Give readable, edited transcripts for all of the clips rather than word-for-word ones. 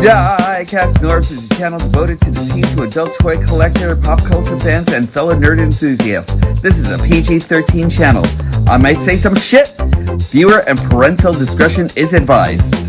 Diecast North is a channel devoted to the teen to adult toy collector, pop culture fans, and fellow nerd enthusiasts. This is a PG-13 channel. I might say some shit. Viewer and parental discretion is advised.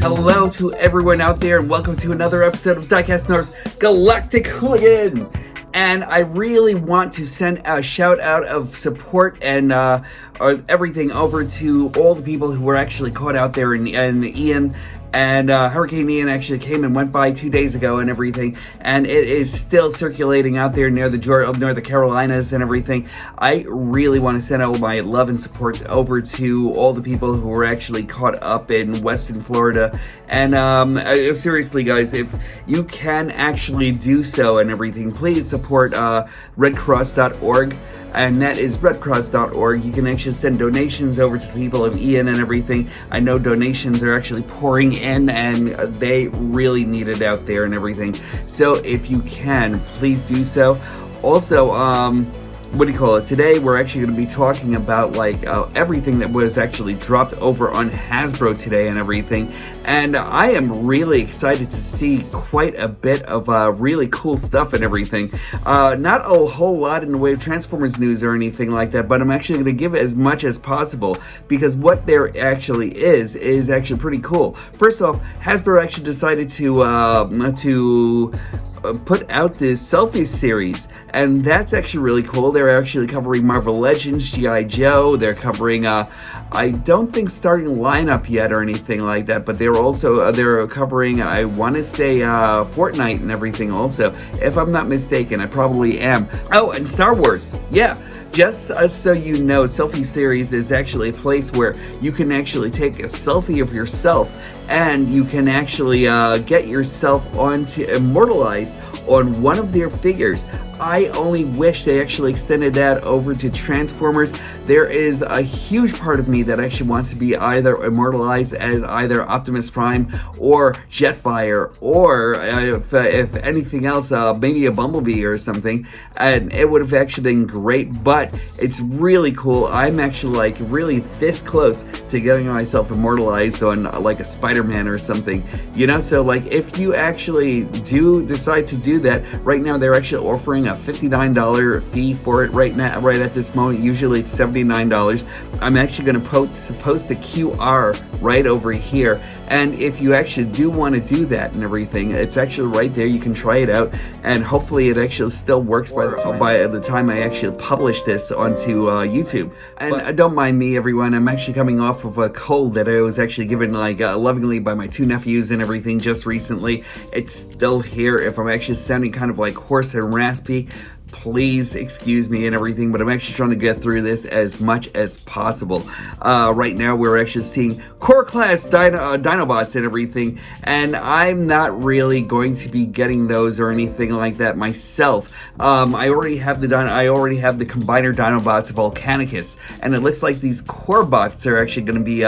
Hello to everyone out there, and welcome to another episode of Diecast North's Galactic Hooligan. And I really want to send a shout out of support and everything over to all the people who were actually caught out there in Ian. And Hurricane Ian actually came and went by 2 days ago and everything, and it is still circulating out there near the Carolinas and everything. I really want to send out my love and support over to all the people who were actually caught up in Western Florida. And seriously, guys, if you can actually do so and everything, please support redcross.org. And that is redcross.org. You can actually send donations over to the people of Ian and everything. I know donations are actually pouring in, and they really need it out there and everything. So if you can, please do so. Also, today we're actually going to be talking about everything that was actually dropped over on Hasbro today and everything. And I am really excited to see quite a bit of really cool stuff and everything. Not a whole lot in the way of Transformers news or anything like that, but I'm actually going to give it as much as possible, because what there actually is actually pretty cool. First off, Hasbro actually decided to put out this selfie series, and that's actually really cool. They're actually covering Marvel Legends, G.I. Joe. They're covering I don't think starting lineup yet or anything like that, but they're covering, I want to say, Fortnite and everything also, if I'm not mistaken. I probably am. Oh, and Star Wars, yeah. Just so you know, Selfie Series is actually a place where you can actually take a selfie of yourself, and you can actually get yourself immortalized on one of their figures. I only wish they actually extended that over to Transformers. There is a huge part of me that actually wants to be either immortalized as either Optimus Prime or Jetfire, or if anything else, maybe a Bumblebee or something, and it would have actually been great. But it's really cool. I'm actually really this close to getting myself immortalized on a Spider-Man or something, you know. So if you actually do decide to do that, right now they're actually offering a $59 fee for it right now, right at this moment. Usually it's $79. I'm actually going to post the QR right over here, and if you actually do want to do that and everything, it's actually right there. You can try it out, and hopefully it actually still works by the time I actually publish this onto YouTube. And don't mind me, everyone. I'm actually coming off of a cold that I was actually given lovingly by my two nephews and everything just recently. It's still here. If I'm actually sounding kind of hoarse and raspy, please excuse me and everything, but I'm actually trying to get through this as much as possible. Right now we're actually seeing core class Dinobots and everything, and I'm not really going to be getting those or anything like that myself. I already have the combiner Dinobots of Volcanicus, and it looks like these core bots are actually going to be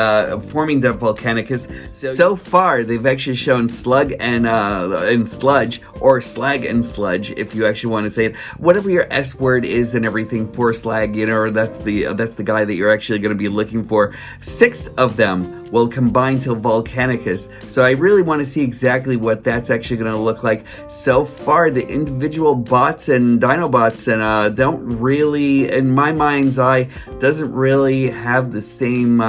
forming the Volcanicus. So far they've actually shown Slug and Sludge, or Slag and Sludge, if you actually want to say it. Whatever your S word is and everything for Slag, you know, that's the guy that you're actually going to be looking for. 6 of them will combine to Volcanicus. So I really want to see exactly what that's actually going to look like. So far, the individual bots and Dinobots and don't really, in my mind's eye, doesn't really have the same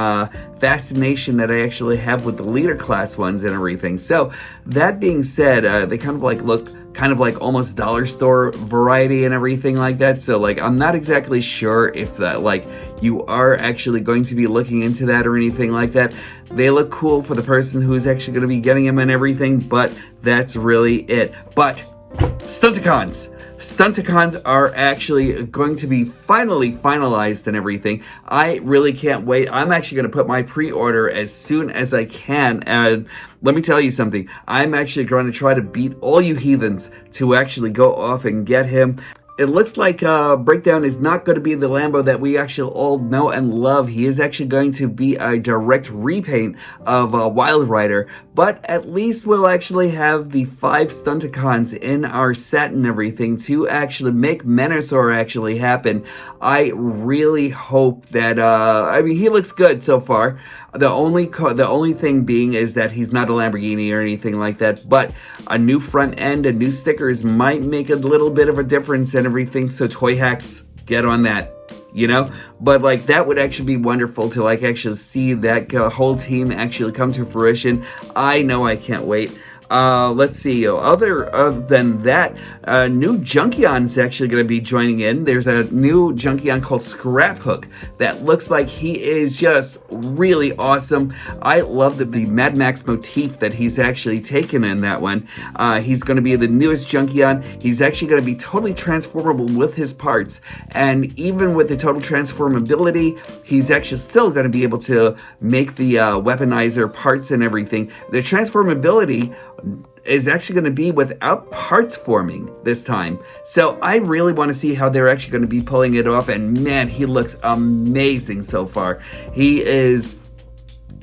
fascination that I actually have with the leader class ones and everything. So that being said, they kind of look kind of almost dollar store variety and everything like that. So I'm not exactly sure if that you are actually going to be looking into that or anything like that. They look cool for the person who's actually going to be getting them and everything, but that's really it. But Stunticons. Stunticons are actually going to be finally finalized and everything. I really can't wait. I'm actually going to put my pre-order as soon as I can. And let me tell you something. I'm actually going to try to beat all you heathens to actually go off and get him. It looks like Breakdown is not going to be the Lambo that we actually all know and love. He is actually going to be a direct repaint of Wild Rider, but at least we'll actually have the 5 Stunticons in our set and everything to actually make Menasor actually happen. I really hope that, I mean, he looks good so far. The only thing being is that he's not a Lamborghini or anything like that, but a new front end and new stickers might make a little bit of a difference and everything, so Toy Hacks, get on that, you know? But like, that would actually be wonderful to like actually see that whole team actually come to fruition. I know I can't wait. Let's see, other than that, new Junkion's actually going to be joining in. There's a new Junkion called Scraphook that looks like he is just really awesome. I love the Mad Max motif that he's actually taken in that one. He's going to be the newest Junkion. He's actually going to be totally transformable with his parts, and even with the total transformability, he's actually still going to be able to make the weaponizer parts and everything. The transformability is actually going to be without parts forming this time. So I really want to see how they're actually going to be pulling it off. And man, he looks amazing so far. He is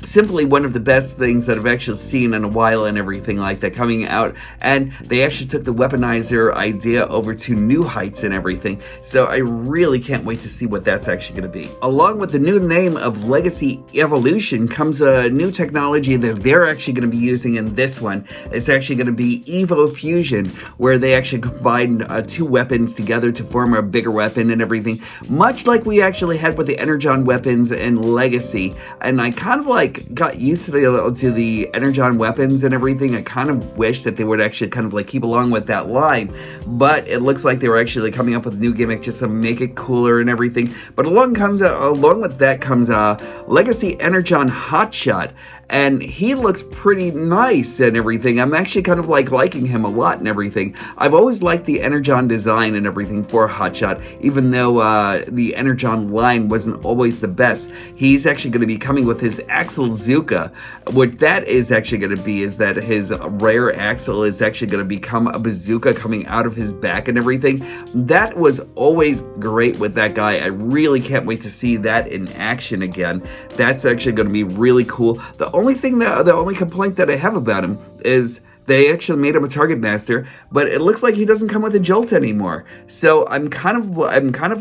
simply one of the best things that I've actually seen in a while and everything like that coming out. And they actually took the weaponizer idea over to new heights and everything. So I really can't wait to see what that's actually going to be. Along with the new name of Legacy Evolution comes a new technology that they're actually going to be using in this one. It's actually going to be Evo Fusion, where they actually combine 2 weapons together to form a bigger weapon and everything, much like we actually had with the Energon weapons in Legacy. And I kind of like got used to the Energon weapons and everything. I kind of wish that they would actually kind of like keep along with that line, but it looks like they were actually coming up with a new gimmick just to make it cooler and everything. But along with that comes Legacy Energon Hotshot, and he looks pretty nice and everything. I'm actually kind of like liking him a lot and everything. I've always liked the Energon design and everything for Hotshot, even though the Energon line wasn't always the best. He's actually going to be coming with his Axle Zuka. What that is actually going to be is that his rare axle is actually going to become a bazooka coming out of his back and everything. That was always great with that guy. I really can't wait to see that in action again. That's actually going to be really cool. The only complaint that I have about him is they actually made him a target master, but it looks like he doesn't come with a jolt anymore. So I'm kind of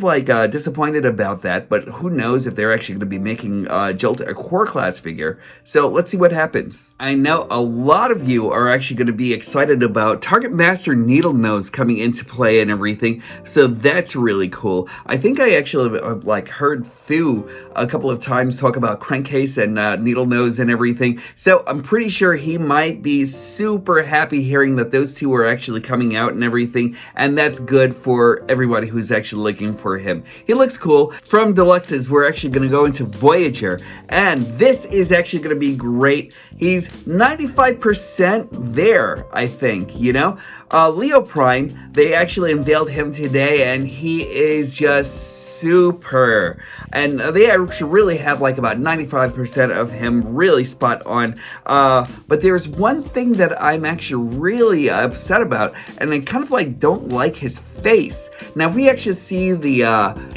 like disappointed about that. But who knows if they're actually going to be making Jolt a core class figure. So let's see what happens. I know a lot of you are actually going to be excited about Target Master Needle Nose coming into play and everything. So that's really cool. I think I actually like heard Thu a couple of times talk about Crankcase and Needle Nose and everything. So I'm pretty sure he might be super happy hearing that those two are actually coming out and everything, and that's good for everybody who's actually looking for him. He looks cool. From Deluxes, we're actually going to go into Voyager, and this is actually going to be great. He's 95% there, I think, you know? Leo Prime, they actually unveiled him today, and he is just super. And they actually really have like about 95% of him really spot on. But there's one thing that I'm actually really upset about, and I kind of like don't like his face. Now, if we actually see the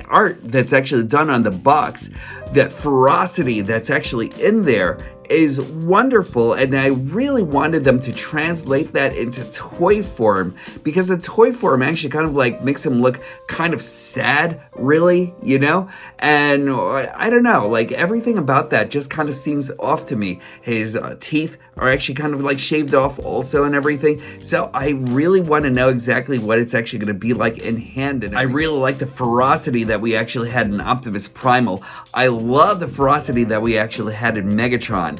art that's actually done on the box, that ferocity that's actually in there is wonderful, and I really wanted them to translate that into toy form, because the toy form actually kind of like makes him look kind of sad, really, you know? And I don't know, like everything about that just kind of seems off to me. His teeth are actually kind of like shaved off also and everything. So I really want to know exactly what it's actually going to be like in hand. And I really like the ferocity that we actually had in Optimus Primal. I love the ferocity that we actually had in Megatron.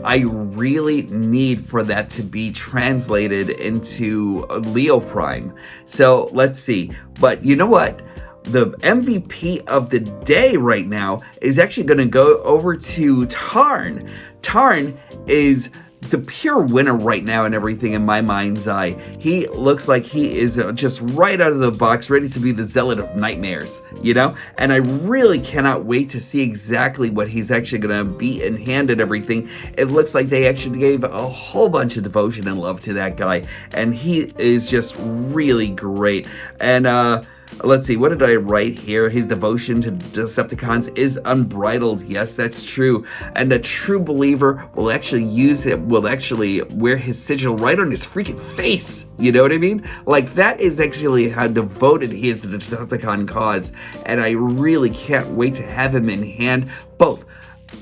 I really need for that to be translated into Leo Prime. So let's see. But you know what? The MVP of the day right now is actually going to go over to Tarn. Tarn is the pure winner right now and everything in my mind's eye. He looks like he is just right out of the box, ready to be the Zealot of Nightmares, you know? And I really cannot wait to see exactly what he's actually going to be in hand and everything. It looks like they actually gave a whole bunch of devotion and love to that guy, and he is just really great. And let's see, what did I write here? His devotion to Decepticons is unbridled. Yes, that's true. And a true believer will actually wear his sigil right on his freaking face. You know what I mean? Like, that is actually how devoted he is to the Decepticon cause. And I really can't wait to have him in hand. Both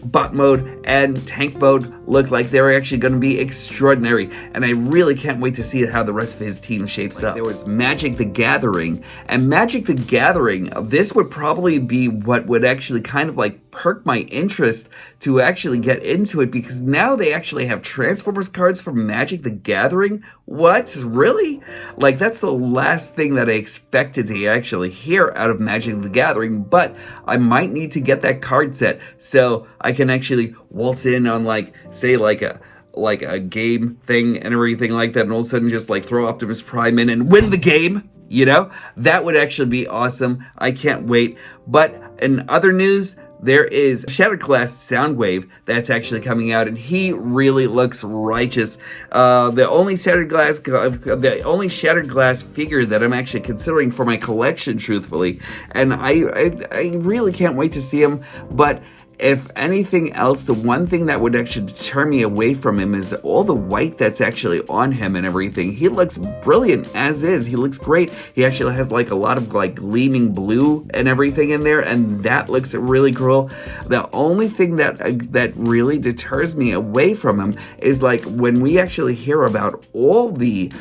bot mode and tank mode look like they're actually going to be extraordinary, and I really can't wait to see how the rest of his team shapes up. There was Magic the Gathering, and Magic the Gathering, this would probably be what would actually kind of like perk my interest to actually get into it, because now they actually have Transformers cards from Magic the Gathering. What? Really? Like, that's the last thing that I expected to actually hear out of Magic the Gathering, but I might need to get that card set so I can actually waltz in on, like, say, like a game thing and everything like that, and all of a sudden just like throw Optimus Prime in and win the game. You know, that would actually be awesome. I can't wait. But in other news, there is Shattered Glass Soundwave that's actually coming out, and he really looks righteous. The only Shattered Glass figure that I'm actually considering for my collection, truthfully, and I really can't wait to see him. But if anything else, the one thing that would actually deter me away from him is all the white that's actually on him and everything. He looks brilliant as is. He looks great. He actually has like a lot of like gleaming blue and everything in there, and that looks really cool. The only thing that really deters me away from him is like when we actually hear about all the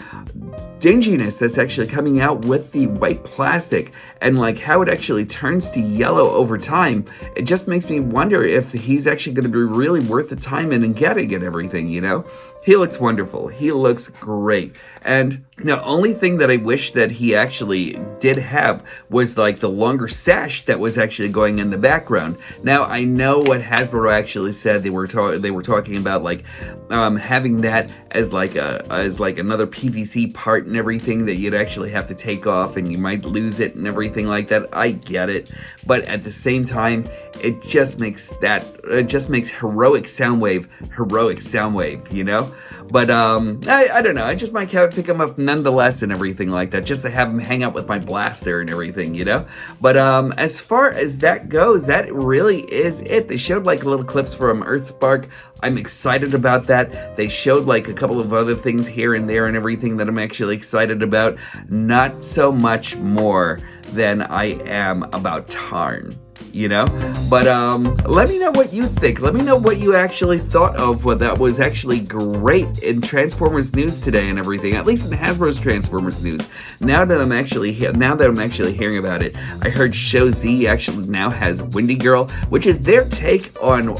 dinginess that's actually coming out with the white plastic and like how it actually turns to yellow over time. It just makes me wonder if he's actually going to be really worth the time in and getting and everything, you know? He looks wonderful. He looks great. And the only thing that I wish that he actually did have was like the longer sash that was actually going in the background. Now, I know what Hasbro actually said. They were talking about like having that as like another PVC part and everything that you'd actually have to take off and you might lose it and everything like that. I get it. But at the same time, it just makes heroic Soundwave, you know? But I don't know. I just might pick him up nonetheless and everything like that, just to have him hang out with my blaster and everything, you know? But as far as that goes, that really is it. They showed like little clips from Earthspark. I'm excited about that. They showed like a couple of other things here and there and everything that I'm actually excited about. Not so much more than I am about Tarn, you know? But let me know what you think. Let me know what you actually thought of what that was actually great in Transformers news today and everything, at least in Hasbro's Transformers news. Now that I'm actually hearing about it, I heard Show Z actually now has Windy Girl, which is their take on a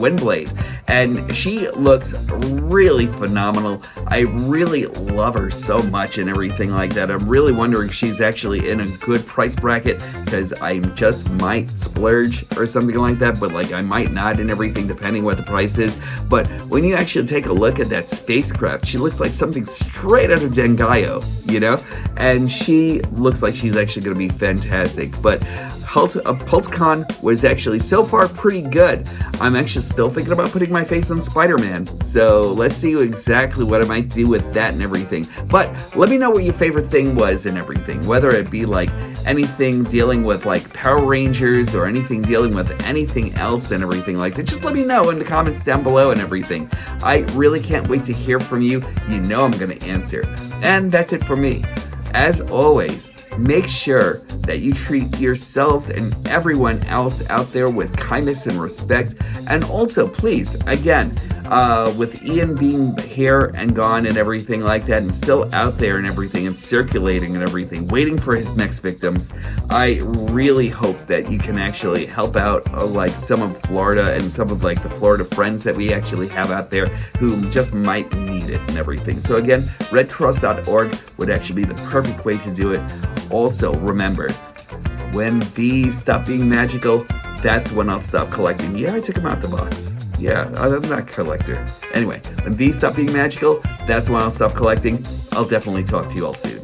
Windblade, and she looks really phenomenal. I really love her so much and everything like that. I'm really wondering if she's actually in a good price bracket, because I just might splurge or something like that, but like I might not and everything depending what the price is. But when you actually take a look at that spacecraft, she looks like something straight out of Dengayo, you know? And she looks like she's actually going to be fantastic. But Pulsecon was actually so far pretty good. I'm actually still thinking about putting my face on Spider-Man. So let's see exactly what I might do with that and everything. But let me know what your favorite thing was and everything, whether it be like anything dealing with like Power Rangers or anything dealing with anything else and everything like that. Just let me know in the comments down below and everything. I really can't wait to hear from you. You know I'm going to answer. And that's it for me. As always, make sure that you treat yourselves and everyone else out there with kindness and respect. And also, please, again, with Ian being here and gone and everything like that, and still out there and everything, and circulating and everything, waiting for his next victims, I really hope that you can actually help out like some of Florida and some of like the Florida friends that we actually have out there who just might need it and everything. So again, redcross.org would actually be the perfect way to do it. Also, remember, when bees stop being magical, that's when I'll stop collecting. Yeah, I took them out the box. Yeah, I'm not a collector. Anyway, when these stop being magical, that's when I'll stop collecting. I'll definitely talk to you all soon.